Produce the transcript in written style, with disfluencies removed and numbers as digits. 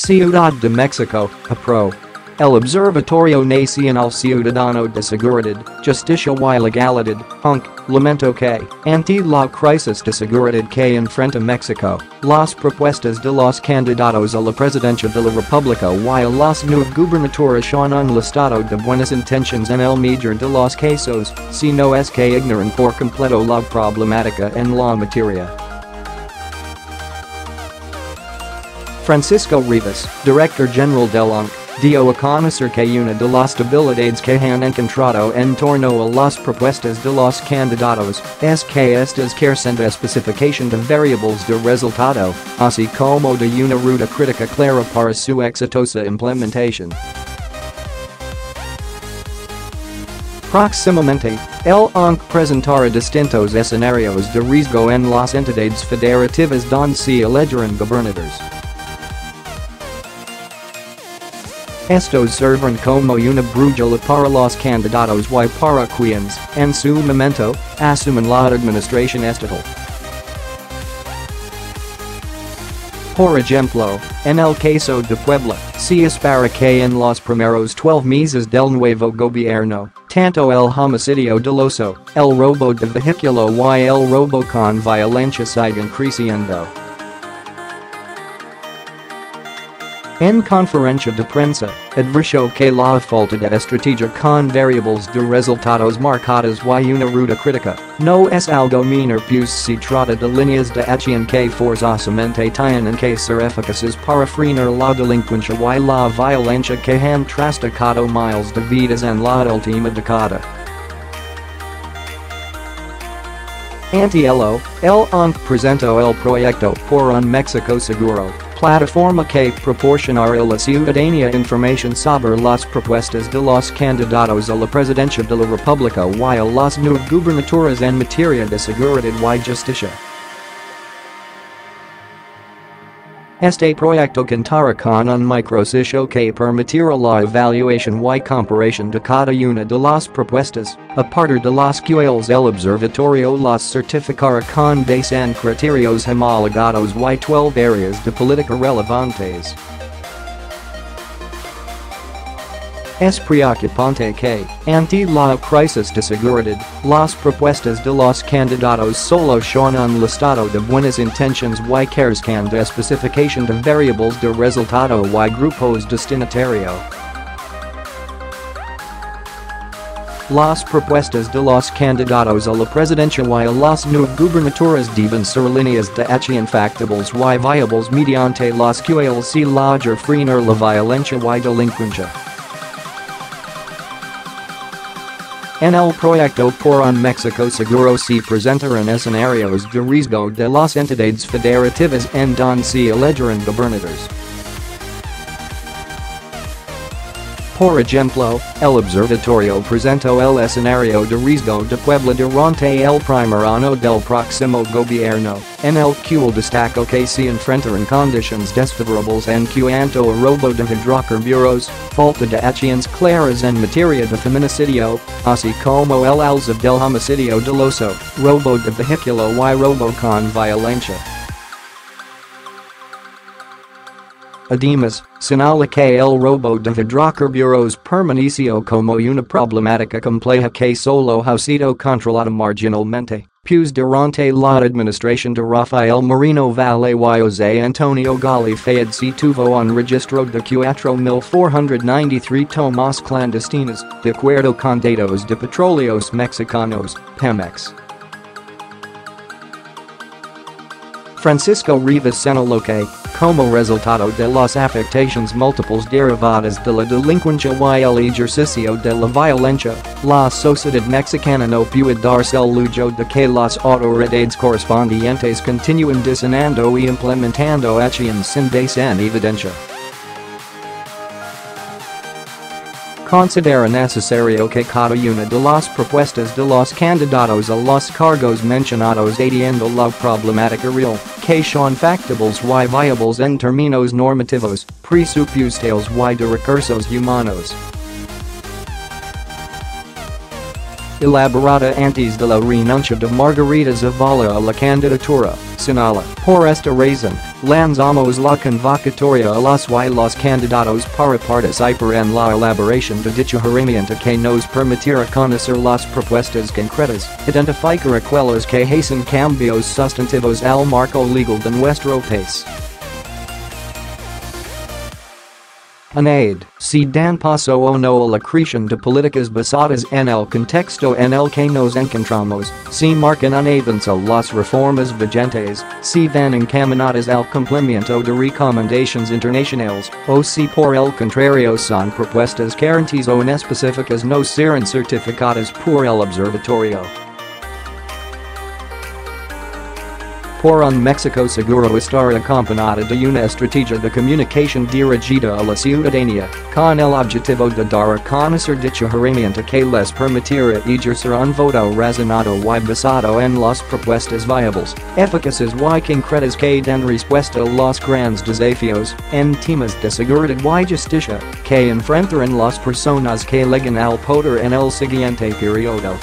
Ciudad de México, apro. El Observatorio Nacional Ciudadano de Seguridad, Justicia y Legalidad, lamentó ante la crisis de seguridad que enfrenta México, las propuestas de los candidatos a la Presidencia de la República y los nueve gobernadores son un listado de buenas intenciones en el mayor de los casos, si no es que ignoran por completo la problemática en la materia. Francisco Rivas, Director General del dio a conocer que una de las debilidades que han encontrado en torno a las propuestas de los candidatos es que estas carecen de especificación de variables de resultado, así como de una ruta crítica clara para su exitosa implementación. Próximamente, el presentará distintos escenarios de riesgo en las entidades federativas donde se elegirán gobernadores. Estos servirán como una brújula para los candidatos y para quienes, en su momento, asumen la administración estatal. Por ejemplo, en el caso de Puebla, se espera que en los primeros 12 meses del nuevo gobierno, tanto el homicidio doloso, el robo de vehículo y el robo con violencia sigan creciendo. En conferencia de prensa, advirtió que la falta de estrategia con variables de resultados marcadas y una ruta crítica no es algo menor pues se trata de líneas de acción que forzosamente tienen que ser eficaces para frenar la delincuencia y la violencia que han trastocado miles de vidas en la última década. Ante ello, el presentó el proyecto por un México Seguro, plataforma que proporcionará a la ciudadanía información sobre las propuestas de los candidatos a la Presidencia de la República y a los nueve gobernadores en materia de seguridad y justicia. Este proyecto contará con un micrositio que permitirá la evaluación y comparación de cada una de las propuestas, a partir de las cuales el observatorio las certificará con base en criterios homologados y 12 áreas de política relevantes. Es preocupante que, ante la crisis de seguridad, las propuestas de los candidatos solo son un listado de buenas intenciones y carezcan de especificación de variables de resultado y grupos destinatario. Las propuestas de los candidatos a la presidencia y a los nueve gobernadores deben ser líneas de acción factibles y viables mediante las cuales se logra frenar la violencia y delincuencia. En el proyecto por un México Seguro se presentarán escenarios de riesgo de las entidades federativas en donde se elegirán gobernadores. Por ejemplo, el observatorio presentó el escenario de riesgo de Puebla durante el primer año del próximo gobierno, en el cual destacó que se enfrentarán condiciones desfavorables en cuanto a robo de hidrocarburos, falta de acciones claras en materia de feminicidio, así como el alza del homicidio doloso, robo de vehículo y robo con violencia. Además, señala que el robo de hidrocarburos permaneció como una problemática compleja que solo ha sido controlada marginalmente, pues durante la administración de Rafael Moreno Valle y José Antonio Galifayed se tuvo un registro de 4,493 tomas clandestinas, de acuerdo con datos de Petróleos Mexicanos, Pemex. Francisco Rivas señaló que, como resultado de las afectaciones múltiples derivadas de la delincuencia y el ejercicio de la violencia, la sociedad mexicana no puede darse el lujo de que las autoridades correspondientes continúen diseñando y implementando acciones sin base en evidencia. Considera necesario que cada una de las propuestas de los candidatos a los cargos mencionados atienda la problemática real, que son factibles y viables en términos normativos, presupuestales y de recursos humanos. elaborada antes de la renuncia de Margarita Zavala a la candidatura, señala, por esta razón, lanzamos la convocatoria a los y los candidatos para participar en la elaboración de dicha herramienta que nos permitirá conocer las propuestas concretas, identificar aquellas que hacen cambios sustantivos al marco legal de nuestro país. Añade, si dan paso o no a la creación de políticas basadas en el contexto en el que nos encontramos, si marcan un avance las reformas vigentes, si van encaminadas al cumplimiento de recomendaciones internacionales, o si por el contrario son propuestas carentes o inespecíficas no serán certificadas por el Observatorio. Por un México Seguro estará acompañada de una estrategia de comunicación dirigida a la ciudadanía, con el objetivo de dar a conocer dicha herramienta que les permitirá ejercer un voto razonado y basado en las propuestas viables, eficaces y concretas que den respuesta a los grandes desafíos, en temas de seguridad y justicia, que enfrentarán las personas que lleguen al poder en el siguiente periodo.